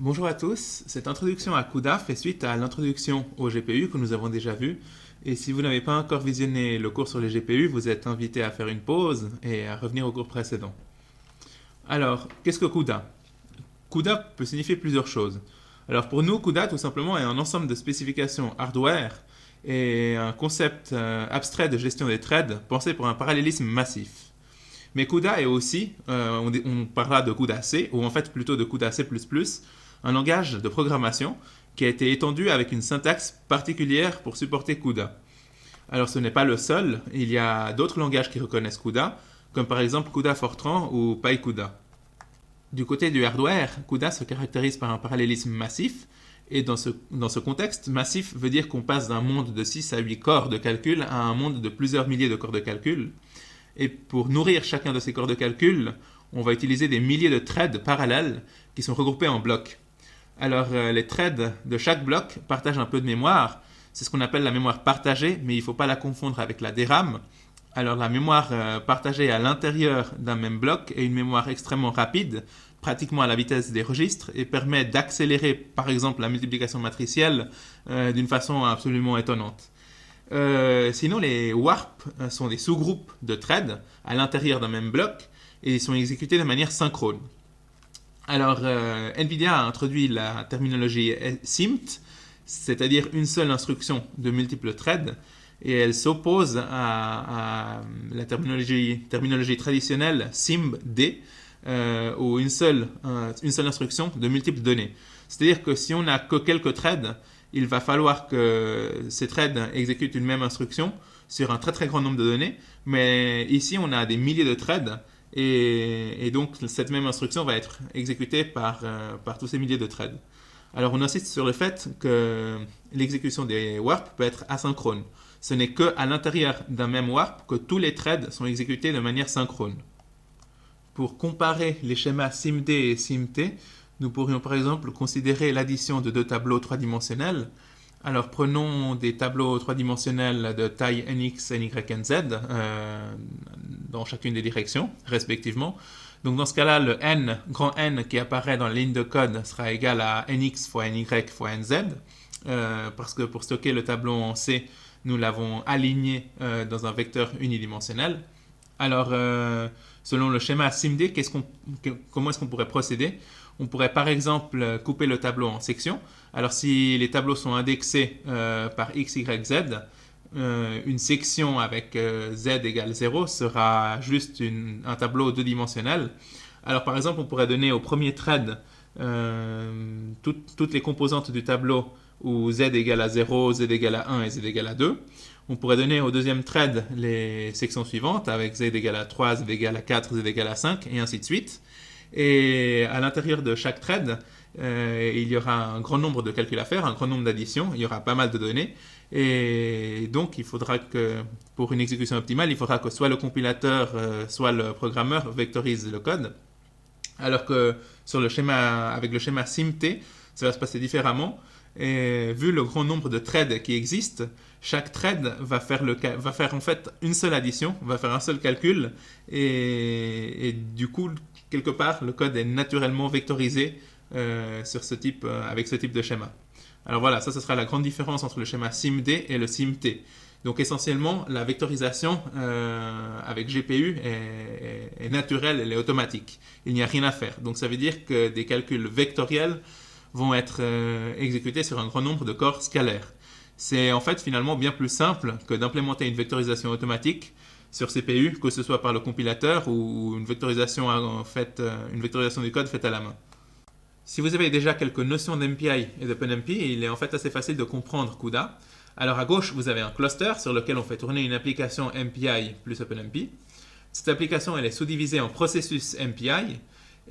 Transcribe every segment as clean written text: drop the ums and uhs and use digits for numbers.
Bonjour à tous, cette introduction à CUDA fait suite à l'introduction au GPU que nous avons déjà vu. Et si vous n'avez pas encore visionné le cours sur les GPU, vous êtes invité à faire une pause et à revenir au cours précédent. Alors, qu'est-ce que CUDA? CUDA peut signifier plusieurs choses. Alors pour nous, CUDA tout simplement est un ensemble de spécifications hardware et un concept abstrait de gestion des threads pensé pour un parallélisme massif. Mais CUDA est aussi, on parlera de CUDA C, ou en fait plutôt de CUDA C++, un langage de programmation qui a été étendu avec une syntaxe particulière pour supporter CUDA. Alors ce n'est pas le seul, il y a d'autres langages qui reconnaissent CUDA, comme par exemple CUDA Fortran ou PyCUDA. Du côté du hardware, CUDA se caractérise par un parallélisme massif, et dans ce contexte, massif veut dire qu'on passe d'un monde de 6 à 8 corps de calcul à un monde de plusieurs milliers de corps de calcul. Et pour nourrir chacun de ces corps de calcul, on va utiliser des milliers de threads parallèles qui sont regroupés en blocs. Alors les threads de chaque bloc partagent un peu de mémoire. C'est ce qu'on appelle la mémoire partagée, mais il ne faut pas la confondre avec la DRAM. Alors la mémoire partagée à l'intérieur d'un même bloc est une mémoire extrêmement rapide, pratiquement à la vitesse des registres, et permet d'accélérer par exemple la multiplication matricielle d'une façon absolument étonnante. Sinon, les warp sont des sous-groupes de threads à l'intérieur d'un même bloc et ils sont exécutés de manière synchrone. Alors, NVIDIA a introduit la terminologie SIMT, c'est-à-dire une seule instruction de multiples threads, et elle s'oppose à la terminologie traditionnelle SIMD, ou une seule instruction de multiples données. C'est-à-dire que si on n'a que quelques threads, il va falloir que ces threads exécutent une même instruction sur un très très grand nombre de données, mais ici on a des milliers de threads, et donc cette même instruction va être exécutée par tous ces milliers de threads. Alors on insiste sur le fait que l'exécution des warp peut être asynchrone. Ce n'est qu'à l'intérieur d'un même warp que tous les threads sont exécutés de manière synchrone. Pour comparer les schémas SIMD et SIMT, nous pourrions par exemple considérer l'addition de deux tableaux trois-dimensionnels. Alors prenons des tableaux trois-dimensionnels de taille nx, ny, nz dans chacune des directions, respectivement. Donc dans ce cas-là, le n, grand N qui apparaît dans la ligne de code sera égal à nx fois ny fois nz, parce que pour stocker le tableau en C, nous l'avons aligné dans un vecteur unidimensionnel. Alors, selon le schéma SIMD, comment est-ce qu'on pourrait procéder? On pourrait par exemple couper le tableau en sections. Alors si les tableaux sont indexés par x, y, z, une section avec z égale 0 sera juste un tableau deux-dimensionnel. Alors par exemple, on pourrait donner au premier thread toutes les composantes du tableau où z égale à 0, z égale à 1 et z égale à 2. On pourrait donner au deuxième thread les sections suivantes avec z égale à 3, z égale à 4, z égale à 5 et ainsi de suite. Et à l'intérieur de chaque thread, il y aura un grand nombre de calculs à faire, un grand nombre d'additions, il y aura pas mal de données. Et donc, il faudra que, pour une exécution optimale, il faudra que soit le compilateur, soit le programmeur vectorise le code. Alors que avec le schéma SIMT, ça va se passer différemment. Et vu le grand nombre de threads qui existent, chaque thread va faire en fait une seule addition, va faire un seul calcul, et du coup, quelque part, le code est naturellement vectorisé avec ce type de schéma. Alors voilà, ça ce sera la grande différence entre le schéma SIMD et le SIMT. Donc essentiellement, la vectorisation avec GPU est naturelle, elle est automatique. Il n'y a rien à faire. Donc ça veut dire que des calculs vectoriels vont être exécutés sur un grand nombre de corps scalaires. C'est en fait finalement bien plus simple que d'implémenter une vectorisation automatique sur CPU, que ce soit par le compilateur ou une vectorisation du code faite à la main. Si vous avez déjà quelques notions d'MPI et d'OpenMP, il est en fait assez facile de comprendre CUDA. Alors à gauche, vous avez un cluster sur lequel on fait tourner une application MPI plus OpenMP. Cette application elle est sous-divisée en processus MPI,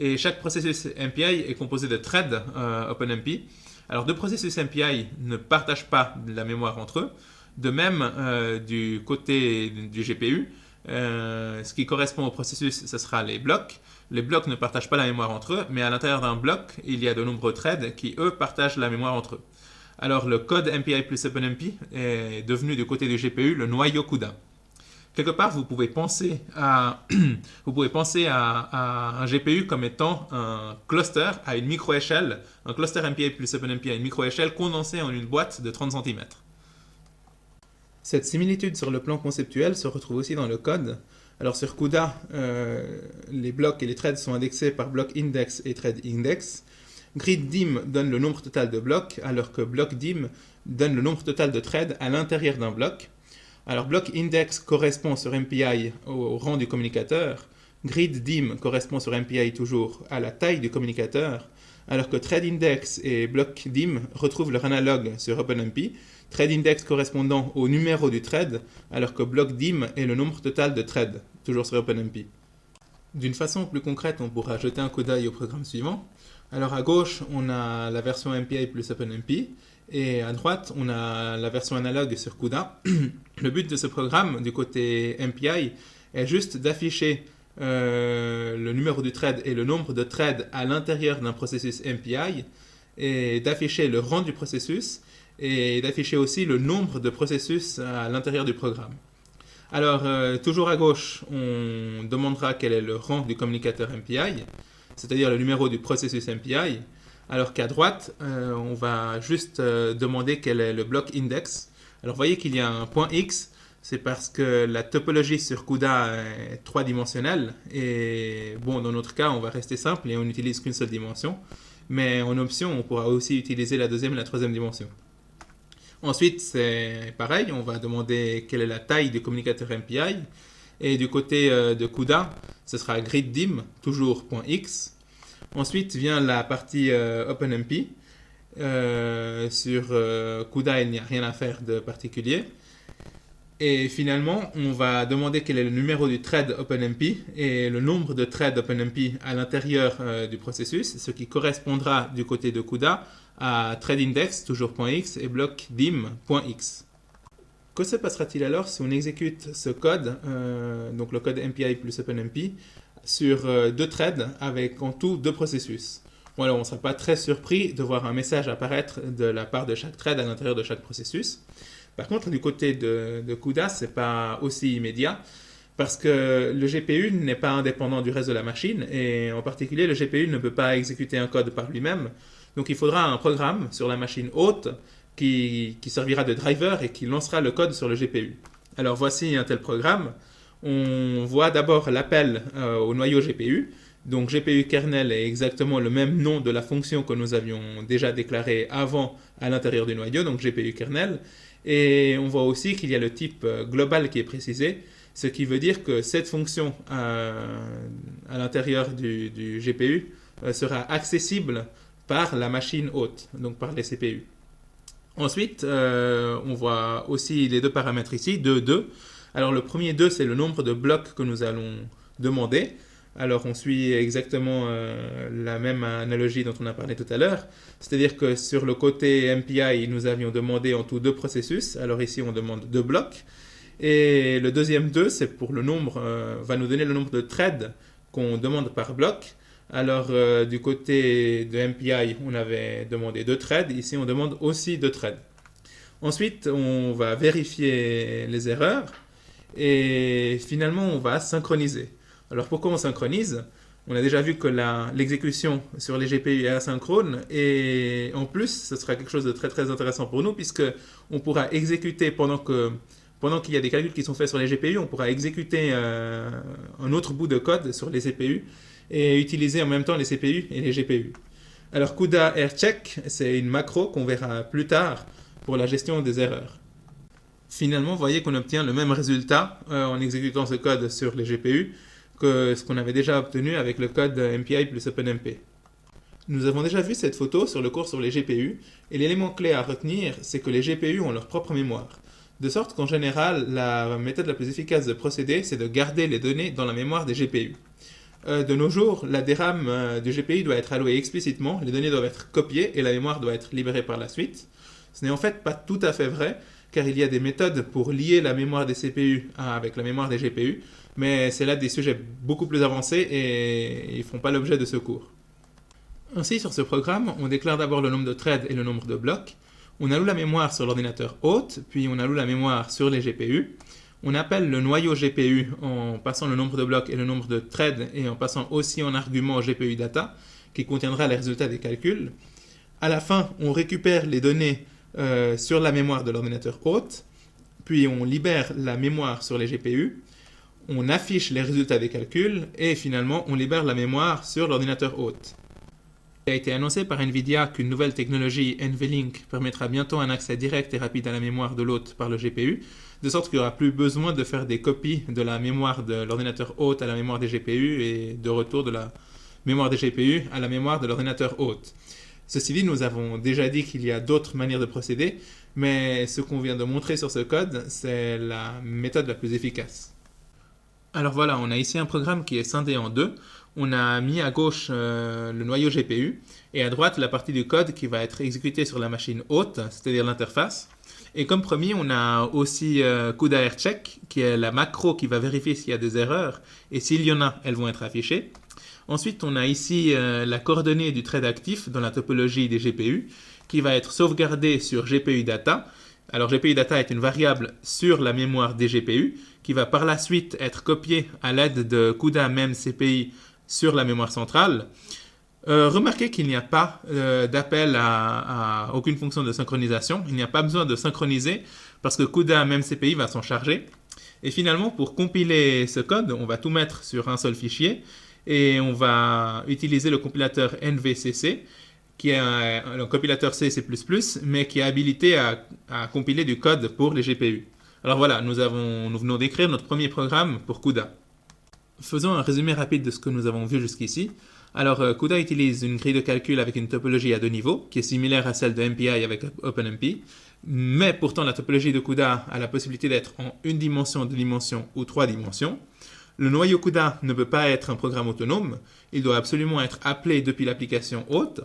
et chaque processus MPI est composé de threads OpenMP. Alors deux processus MPI ne partagent pas la mémoire entre eux. De même, du côté du GPU, ce qui correspond au processus, ce sera les blocs. Les blocs ne partagent pas la mémoire entre eux, mais à l'intérieur d'un bloc, il y a de nombreux threads qui, eux, partagent la mémoire entre eux. Alors le code MPI plus OpenMP est devenu du côté du GPU le noyau CUDA. quelque part, vous pouvez penser à, vous pouvez penser à un GPU comme étant un cluster à une micro-échelle, un cluster MPI plus OpenMP à une micro-échelle condensé en une boîte de 30 cm. Cette similitude sur le plan conceptuel se retrouve aussi dans le code. Alors sur CUDA, les blocs et les threads sont indexés par block index et thread index. GridDim donne le nombre total de blocs, alors que blockdim donne le nombre total de threads à l'intérieur d'un bloc. Alors block index correspond sur MPI au rang du communicateur, GridDim correspond sur MPI toujours à la taille du communicateur, alors que threadIndex et blockdim retrouvent leur analogue sur OpenMP, threadIndex correspondant au numéro du thread, alors que blockdim est le nombre total de threads, toujours sur OpenMP. D'une façon plus concrète, on pourra jeter un coup d'œil au programme suivant. Alors à gauche, on a la version MPI plus OpenMP, et à droite, on a la version analogue sur CUDA. Le but de ce programme, du côté MPI, est juste d'afficher le numéro du thread et le nombre de threads à l'intérieur d'un processus MPI, et d'afficher le rang du processus, et d'afficher aussi le nombre de processus à l'intérieur du programme. Alors, toujours à gauche, on demandera quel est le rang du communicateur MPI, c'est-à-dire le numéro du processus MPI, alors qu'à droite, on va juste demander quel est le block index. Alors, vous voyez qu'il y a un point X, c'est parce que la topologie sur CUDA est 3-dimensionnelle, et bon, dans notre cas, on va rester simple et on n'utilise qu'une seule dimension, mais en option, on pourra aussi utiliser la deuxième et la troisième dimension. Ensuite, c'est pareil, on va demander quelle est la taille du communicateur MPI. Et du côté de CUDA, ce sera GridDim, toujours .x. Ensuite vient la partie OpenMP. Sur CUDA, il n'y a rien à faire de particulier. Et finalement, on va demander quel est le numéro du thread OpenMP et le nombre de threads OpenMP à l'intérieur du processus, ce qui correspondra du côté de CUDA à threadIndex, toujours .x, et blockdim.x. Que se passera-t-il alors si on exécute ce code, donc le code MPI plus OpenMP, sur deux threads avec en tout deux processus? Bon, alors on ne sera pas très surpris de voir un message apparaître de la part de chaque thread à l'intérieur de chaque processus. Par contre, du côté de CUDA, ce n'est pas aussi immédiat, parce que le GPU n'est pas indépendant du reste de la machine, et en particulier, le GPU ne peut pas exécuter un code par lui-même. Donc il faudra un programme sur la machine hôte qui servira de driver et qui lancera le code sur le GPU. Alors voici un tel programme. On voit d'abord l'appel au noyau GPU. Donc GPU kernel est exactement le même nom de la fonction que nous avions déjà déclarée avant à l'intérieur du noyau, donc GPU kernel. Et on voit aussi qu'il y a le type global qui est précisé, ce qui veut dire que cette fonction à l'intérieur du GPU sera accessible par la machine hôte, donc par les CPU. Ensuite, on voit aussi les deux paramètres ici, 2, 2. Alors le premier 2, c'est le nombre de blocs que nous allons demander. Alors on suit exactement la même analogie dont on a parlé tout à l'heure. C'est-à-dire que sur le côté MPI, nous avions demandé en tout deux processus. Alors ici, on demande 2 blocs. Et le deuxième 2, c'est pour le nombre, va nous donner le nombre de threads qu'on demande par bloc. Alors, du côté de MPI, on avait demandé 2 threads. Ici, on demande aussi 2 threads. Ensuite, on va vérifier les erreurs. Et finalement, on va synchroniser. Alors, pourquoi on synchronise? On a déjà vu que l'exécution sur les GPU est asynchrone. Et en plus, ce sera quelque chose de très très intéressant pour nous, puisqu'on pourra exécuter pendant qu'il y a des calculs qui sont faits sur les GPU, on pourra exécuter un autre bout de code sur les CPU et utiliser en même temps les CPU et les GPU. Alors CUDA AirCheck, c'est une macro qu'on verra plus tard pour la gestion des erreurs. Finalement, vous voyez qu'on obtient le même résultat en exécutant ce code sur les GPU que ce qu'on avait déjà obtenu avec le code MPI plus OpenMP. Nous avons déjà vu cette photo sur le cours sur les GPU, et l'élément clé à retenir, c'est que les GPU ont leur propre mémoire. De sorte qu'en général, la méthode la plus efficace de procéder, c'est de garder les données dans la mémoire des GPU. De nos jours, la DRAM du GPU doit être allouée explicitement, les données doivent être copiées et la mémoire doit être libérée par la suite. Ce n'est en fait pas tout à fait vrai, car il y a des méthodes pour lier la mémoire des CPU avec la mémoire des GPU, mais c'est là des sujets beaucoup plus avancés et ils ne font pas l'objet de ce cours. Ainsi, sur ce programme, on déclare d'abord le nombre de threads et le nombre de blocs, on alloue la mémoire sur l'ordinateur hôte, puis on alloue la mémoire sur les GPU, On appelle le noyau GPU en passant le nombre de blocs et le nombre de threads et en passant aussi en argument GPU data qui contiendra les résultats des calculs. À la fin, on récupère les données sur la mémoire de l'ordinateur hôte, puis on libère la mémoire sur les GPU, on affiche les résultats des calculs et finalement on libère la mémoire sur l'ordinateur hôte. Il a été annoncé par Nvidia qu'une nouvelle technologie NVLink permettra bientôt un accès direct et rapide à la mémoire de l'hôte par le GPU, de sorte qu'il n'y aura plus besoin de faire des copies de la mémoire de l'ordinateur hôte à la mémoire des GPU et de retour de la mémoire des GPU à la mémoire de l'ordinateur hôte. Ceci dit, nous avons déjà dit qu'il y a d'autres manières de procéder, mais ce qu'on vient de montrer sur ce code, c'est la méthode la plus efficace. Alors voilà, on a ici un programme qui est scindé en deux. On a mis à gauche le noyau GPU et à droite la partie du code qui va être exécutée sur la machine hôte, c'est-à-dire l'interface. Et comme premier, on a aussi CUDA AirCheck, qui est la macro qui va vérifier s'il y a des erreurs, et s'il y en a, elles vont être affichées. Ensuite, on a ici la coordonnée du thread actif dans la topologie des GPU, qui va être sauvegardée sur GPU data. Alors GPU data est une variable sur la mémoire des GPU, qui va par la suite être copiée à l'aide de CUDA memcpy sur la mémoire centrale. Remarquez qu'il n'y a pas d'appel à aucune fonction de synchronisation. Il n'y a pas besoin de synchroniser parce que CUDA memcpy va s'en charger. Et finalement, pour compiler ce code, on va tout mettre sur un seul fichier et on va utiliser le compilateur NVCC, qui est un compilateur C++, mais qui est habilité à compiler du code pour les GPU. Alors voilà, nous venons d'écrire notre premier programme pour CUDA. Faisons un résumé rapide de ce que nous avons vu jusqu'ici. Alors, CUDA utilise une grille de calcul avec une topologie à deux niveaux, qui est similaire à celle de MPI avec OpenMP, mais pourtant la topologie de CUDA a la possibilité d'être en une dimension, deux dimensions ou trois dimensions. Le noyau CUDA ne peut pas être un programme autonome, il doit absolument être appelé depuis l'application hôte.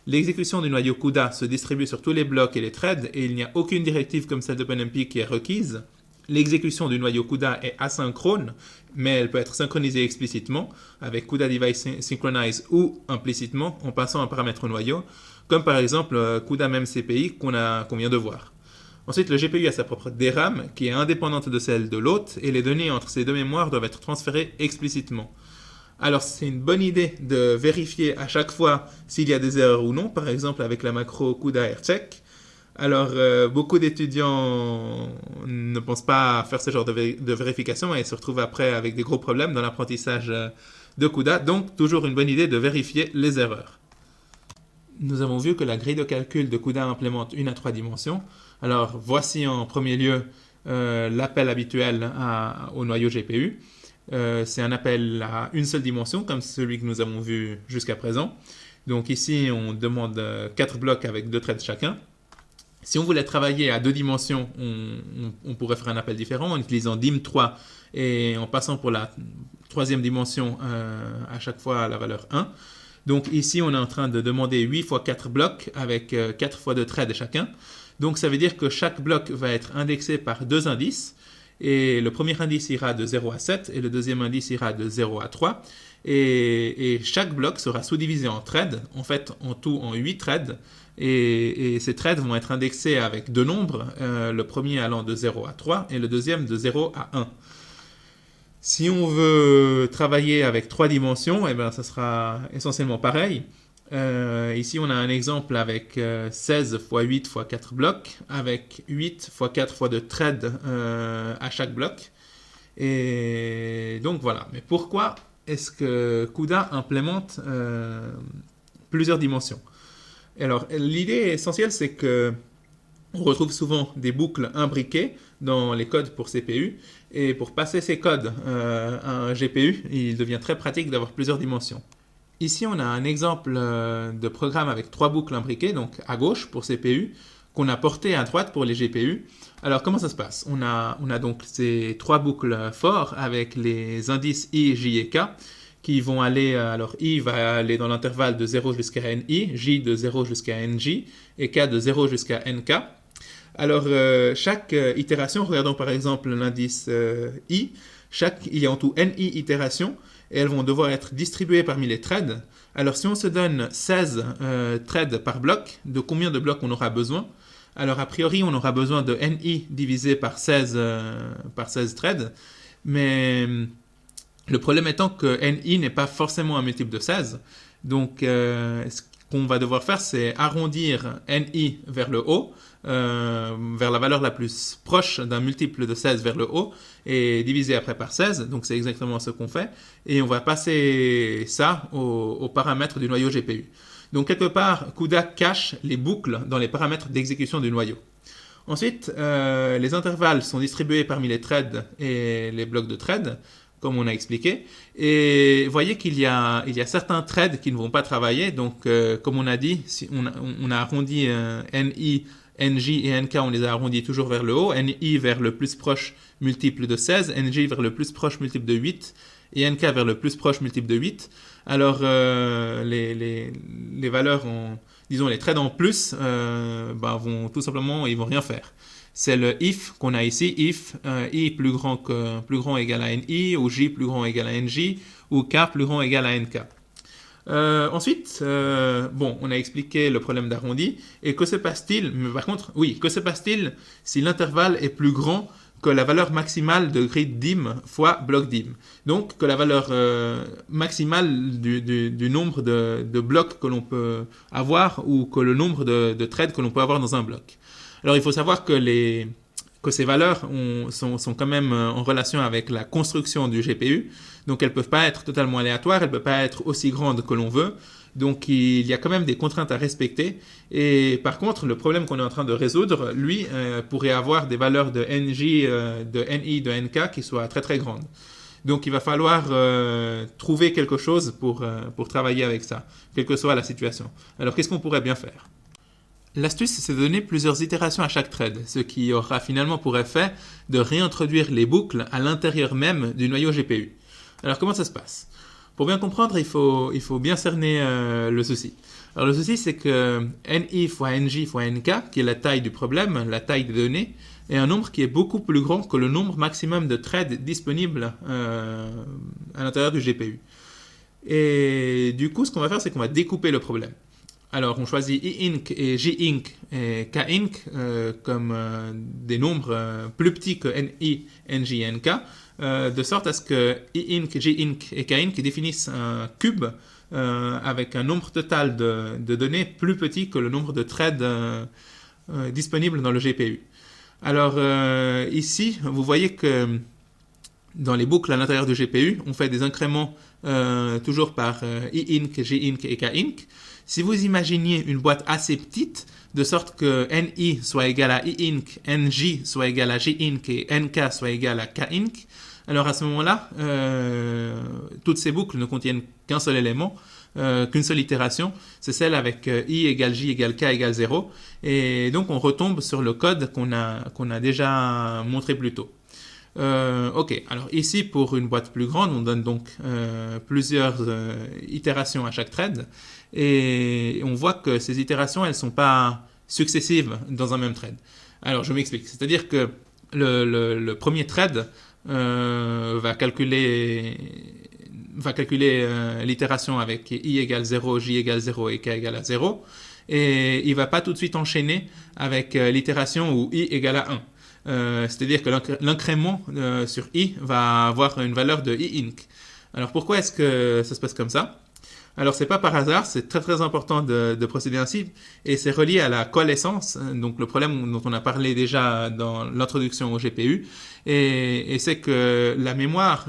L'exécution du noyau CUDA se distribue sur tous les blocs et les threads et il n'y a aucune directive comme celle d'OpenMP qui est requise. L'exécution du noyau CUDA est asynchrone, mais elle peut être synchronisée explicitement avec CUDA Device Synchronize ou implicitement en passant un paramètre au noyau, comme par exemple CUDA memcpy qu'on vient de voir. Ensuite, le GPU a sa propre DRAM qui est indépendante de celle de l'hôte et les données entre ces deux mémoires doivent être transférées explicitement. Alors, c'est une bonne idée de vérifier à chaque fois s'il y a des erreurs ou non, par exemple avec la macro CUDA AirCheck. Alors, beaucoup d'étudiants ne pensent pas à faire ce genre de vérification et se retrouvent après avec des gros problèmes dans l'apprentissage de CUDA. Donc, toujours une bonne idée de vérifier les erreurs. Nous avons vu que la grille de calcul de CUDA implémente une à trois dimensions. Alors, voici en premier lieu l'appel habituel au noyau GPU. C'est un appel à une seule dimension, comme celui que nous avons vu jusqu'à présent. Donc ici, on demande 4 blocs avec 2 threads chacun. Si on voulait travailler à deux dimensions, on pourrait faire un appel différent en utilisant dim3 et en passant pour la troisième dimension à chaque fois la valeur 1. Donc ici, on est en train de demander 8 fois 4 blocs avec 4 fois 2 threads chacun. Donc ça veut dire que chaque bloc va être indexé par deux indices. Et le premier indice ira de 0 à 7 et le deuxième indice ira de 0 à 3. Et chaque bloc sera sous-divisé en threads, en fait en tout en 8 threads. Et ces threads vont être indexés avec deux nombres, le premier allant de 0 à 3 et le deuxième de 0 à 1. Si on veut travailler avec 3 dimensions, eh ben, ça sera essentiellement pareil. Ici, on a un exemple avec 16 x 8 x 4 blocs, avec 8 x 4 x 2 threads à chaque bloc. Et donc voilà. Mais pourquoi est-ce que CUDA implémente plusieurs dimensions? Alors, l'idée essentielle, c'est que on retrouve souvent des boucles imbriquées dans les codes pour CPU. Et pour passer ces codes à un GPU, il devient très pratique d'avoir plusieurs dimensions. Ici, on a un exemple de programme avec 3 boucles imbriquées, donc à gauche pour CPU, qu'on a porté à droite pour les GPU. Alors, comment ça se passe? On a donc ces 3 boucles for avec les indices i, j et k qui vont aller, alors i va aller dans l'intervalle de 0 jusqu'à ni, j de 0 jusqu'à nj et k de 0 jusqu'à nk. Alors, chaque itération, regardons par exemple l'indice i, il y a en tout ni itérations, et elles vont devoir être distribuées parmi les threads. Alors si on se donne 16 threads par bloc, de combien de blocs on aura besoin? Alors a priori, on aura besoin de NI divisé par 16 threads, mais le problème étant que NI n'est pas forcément un multiple de 16. Donc ce qu'on va devoir faire, c'est arrondir NI vers le haut, vers la valeur la plus proche d'un multiple de 16 vers le haut, et diviser après par 16. Donc c'est exactement ce qu'on fait. Et on va passer ça aux paramètres du noyau GPU. Donc quelque part, CUDA cache les boucles dans les paramètres d'exécution du noyau. Ensuite, les intervalles sont distribués parmi les threads et les blocs de threads, comme on a expliqué. Et voyez qu'il y a certains threads qui ne vont pas travailler. Donc, comme on a dit, si on a arrondi NI, NJ et NK, on les a arrondis toujours vers le haut. NI vers le plus proche multiple de 16, NJ vers le plus proche multiple de 8 et NK vers le plus proche multiple de 8. Alors, les valeurs, disons les threads en plus, vont tout simplement, ils vont rien faire. C'est le if qu'on a ici, if i plus grand égal à ni, ou j plus grand égal à nj, ou k plus grand égal à nk. Ensuite, on a expliqué le problème d'arrondi, et que se passe-t-il? Mais par contre, oui, que se passe-t-il si l'intervalle est plus grand que la valeur maximale de grid dim fois bloc dim? Donc, que la valeur maximale du nombre de blocs que l'on peut avoir, ou que le nombre de threads que l'on peut avoir dans un bloc. Alors, il faut savoir que ces valeurs sont quand même en relation avec la construction du GPU. Donc, elles ne peuvent pas être totalement aléatoires, elles ne peuvent pas être aussi grandes que l'on veut. Donc, il y a quand même des contraintes à respecter. Et par contre, le problème qu'on est en train de résoudre, lui, pourrait avoir des valeurs de NJ, de NI, de NK qui soient très très grandes. Donc, il va falloir trouver quelque chose pour travailler avec ça, quelle que soit la situation. Alors, qu'est-ce qu'on pourrait bien faire? L'astuce, c'est de donner plusieurs itérations à chaque thread, ce qui aura finalement pour effet de réintroduire les boucles à l'intérieur même du noyau GPU. Alors comment ça se passe? Pour bien comprendre, il faut bien cerner le souci. Alors le souci, c'est que NI fois NJ fois NK, qui est la taille du problème, la taille des données, est un nombre qui est beaucoup plus grand que le nombre maximum de threads disponibles à l'intérieur du GPU. Et du coup, ce qu'on va faire, c'est qu'on va découper le problème. Alors, on choisit i-inc et j-inc et k-inc comme des nombres plus petits que ni, nj et nk, de sorte à ce que i-inc, j-inc et k-inc définissent un cube avec un nombre total de données plus petit que le nombre de threads disponibles dans le GPU. Alors, ici, vous voyez que dans les boucles à l'intérieur du GPU, on fait des incréments toujours par i-inc, j-inc et k-inc. Si vous imaginiez une boîte assez petite, de sorte que NI soit égal à I-inc, NJ soit égal à J-inc et NK soit égal à K-inc, alors à ce moment-là, toutes ces boucles ne contiennent qu'un seul élément, qu'une seule itération, c'est celle avec I égale J égale K égale 0, et donc on retombe sur le code qu'on a déjà montré plus tôt. Ok, alors ici pour une boîte plus grande, on donne donc plusieurs itérations à chaque thread, et on voit que ces itérations, elles ne sont pas successives dans un même thread. Alors je m'explique, c'est-à-dire que le premier thread va calculer l'itération avec i égale 0, j égale 0 et k égale à 0, et il ne va pas tout de suite enchaîner avec l'itération où i égale à 1. C'est-à-dire que l'incrément sur i va avoir une valeur de i-inc. Alors pourquoi est-ce que ça se passe comme ça? Alors c'est pas par hasard, c'est très très important de procéder ainsi, et c'est relié à la coalescence, donc le problème dont on a parlé déjà dans l'introduction au GPU, et c'est que la mémoire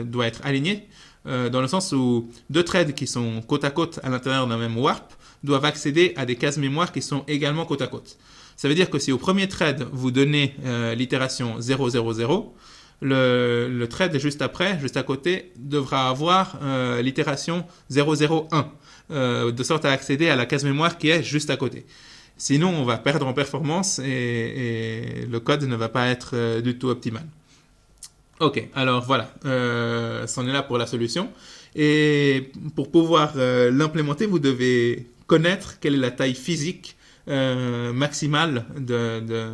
doit être alignée, dans le sens où deux threads qui sont côte à côte à l'intérieur d'un même warp doivent accéder à des cases mémoire qui sont également côte à côte. Ça veut dire que si au premier thread, vous donnez l'itération 0, 0, 0, le thread juste après, juste à côté, devra avoir l'itération 0, 0, 1, de sorte à accéder à la case mémoire qui est juste à côté. Sinon, on va perdre en performance et le code ne va pas être du tout optimal. Ok, alors voilà, c'en est là pour la solution. Et pour pouvoir l'implémenter, vous devez connaître quelle est la taille physique maximale de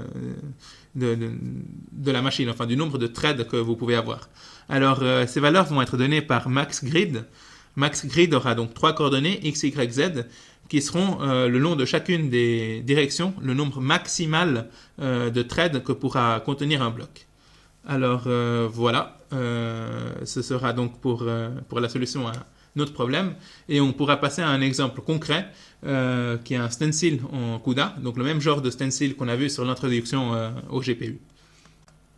la machine, enfin du nombre de threads que vous pouvez avoir. Alors ces valeurs vont être données par MaxGrid. MaxGrid aura donc 3 coordonnées x, y, z qui seront le long de chacune des directions le nombre maximal de threads que pourra contenir un bloc. Alors voilà, ce sera donc pour la solution à notre problème, et on pourra passer à un exemple concret qui est un stencil en CUDA, donc le même genre de stencil qu'on a vu sur l'introduction au GPU.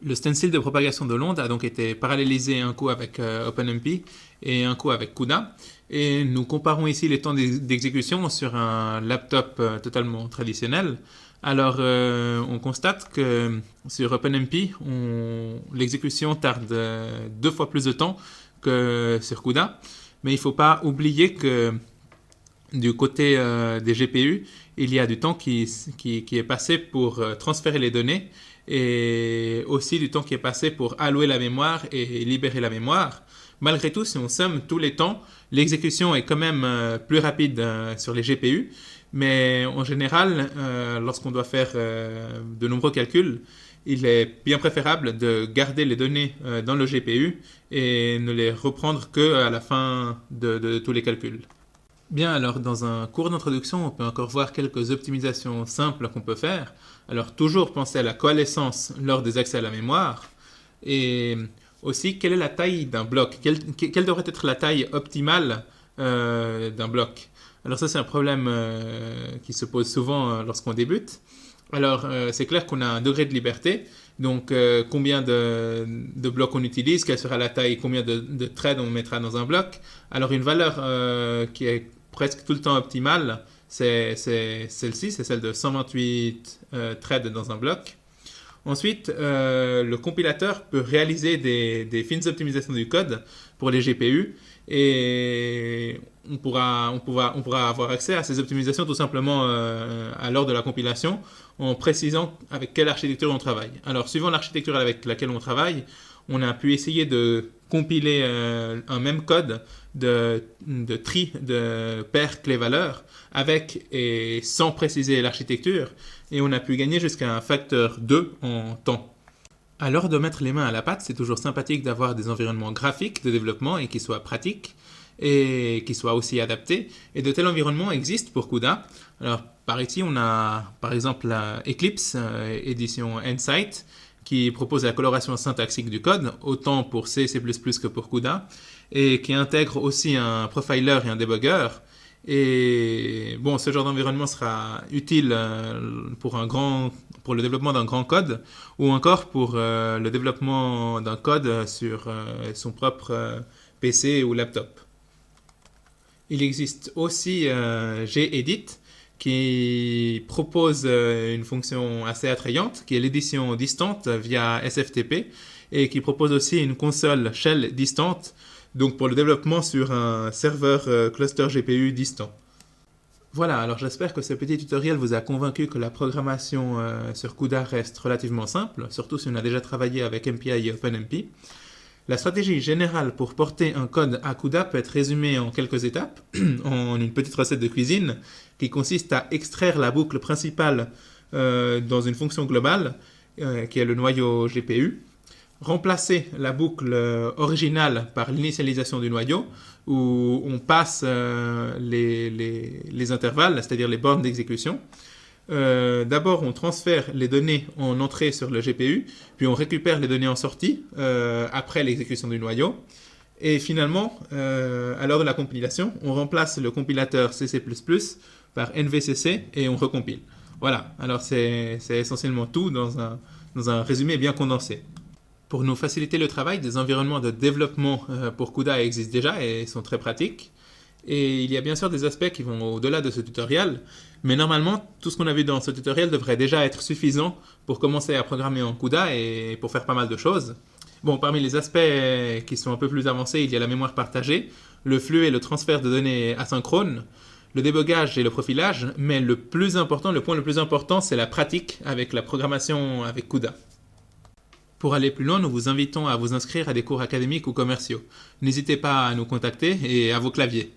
Le stencil de propagation de l'onde a donc été parallélisé un coup avec OpenMP et un coup avec CUDA, et nous comparons ici les temps d'exécution sur un laptop totalement traditionnel. Alors on constate que sur OpenMP, l'exécution tarde 2 fois plus de temps que sur CUDA, mais il ne faut pas oublier que du côté des GPU, il y a du temps qui est passé pour transférer les données, et aussi du temps qui est passé pour allouer la mémoire et libérer la mémoire. Malgré tout, si on somme tous les temps, l'exécution est quand même plus rapide sur les GPU, mais en général, lorsqu'on doit faire de nombreux calculs, il est bien préférable de garder les données dans le GPU et ne les reprendre qu'à la fin de tous les calculs. Bien, alors dans un cours d'introduction, on peut encore voir quelques optimisations simples qu'on peut faire. Alors toujours penser à la coalescence lors des accès à la mémoire, et aussi quelle est la taille d'un bloc, quelle devrait être la taille optimale d'un bloc. Alors ça c'est un problème qui se pose souvent lorsqu'on débute. Alors c'est clair qu'on a un degré de liberté, donc combien de blocs on utilise, quelle sera la taille, combien de threads on mettra dans un bloc. Alors une valeur qui est presque tout le temps optimale, c'est celle-ci, c'est celle de 128 threads dans un bloc. Ensuite, le compilateur peut réaliser des fines optimisations du code pour les GPU, et on pourra avoir accès à ces optimisations tout simplement à l'heure de la compilation, en précisant avec quelle architecture on travaille. Alors, suivant l'architecture avec laquelle on travaille, on a pu essayer de compiler un même code de tri de paires clés-valeurs avec et sans préciser l'architecture, et on a pu gagner jusqu'à un facteur 2 en temps. À l'heure de mettre les mains à la pâte, c'est toujours sympathique d'avoir des environnements graphiques de développement et qui soient pratiques et qui soient aussi adaptés, et de tels environnements existent pour CUDA. Alors par ici on a par exemple Eclipse édition Insight, qui propose la coloration syntaxique du code, autant pour C, C++ que pour CUDA, et qui intègre aussi un profiler et un debugger. Et bon, ce genre d'environnement sera utile pour le développement d'un grand code, ou encore pour le développement d'un code sur son propre PC ou laptop. Il existe aussi Gedit, qui propose une fonction assez attrayante, qui est l'édition distante via SFTP, et qui propose aussi une console shell distante, donc pour le développement sur un serveur cluster GPU distant. Voilà, alors j'espère que ce petit tutoriel vous a convaincu que la programmation sur CUDA reste relativement simple, surtout si on a déjà travaillé avec MPI et OpenMP. La stratégie générale pour porter un code à CUDA peut être résumée en quelques étapes, en une petite recette de cuisine, qui consiste à extraire la boucle principale dans une fonction globale, qui est le noyau GPU, remplacer la boucle originale par l'initialisation du noyau, où on passe les intervalles, c'est-à-dire les bornes d'exécution. D'abord, on transfère les données en entrée sur le GPU, puis on récupère les données en sortie après l'exécution du noyau. Et finalement, à l'heure de la compilation, on remplace le compilateur CC++ par NVCC et on recompile. Voilà, alors c'est essentiellement tout dans un résumé bien condensé. Pour nous faciliter le travail, des environnements de développement pour CUDA existent déjà et sont très pratiques. Et il y a bien sûr des aspects qui vont au-delà de ce tutoriel, mais normalement, tout ce qu'on a vu dans ce tutoriel devrait déjà être suffisant pour commencer à programmer en CUDA et pour faire pas mal de choses. Bon, parmi les aspects qui sont un peu plus avancés, il y a la mémoire partagée, le flux et le transfert de données asynchrones, le débogage et le profilage, mais le point le plus important, c'est la pratique avec la programmation avec CUDA. Pour aller plus loin, nous vous invitons à vous inscrire à des cours académiques ou commerciaux. N'hésitez pas à nous contacter et à vos claviers.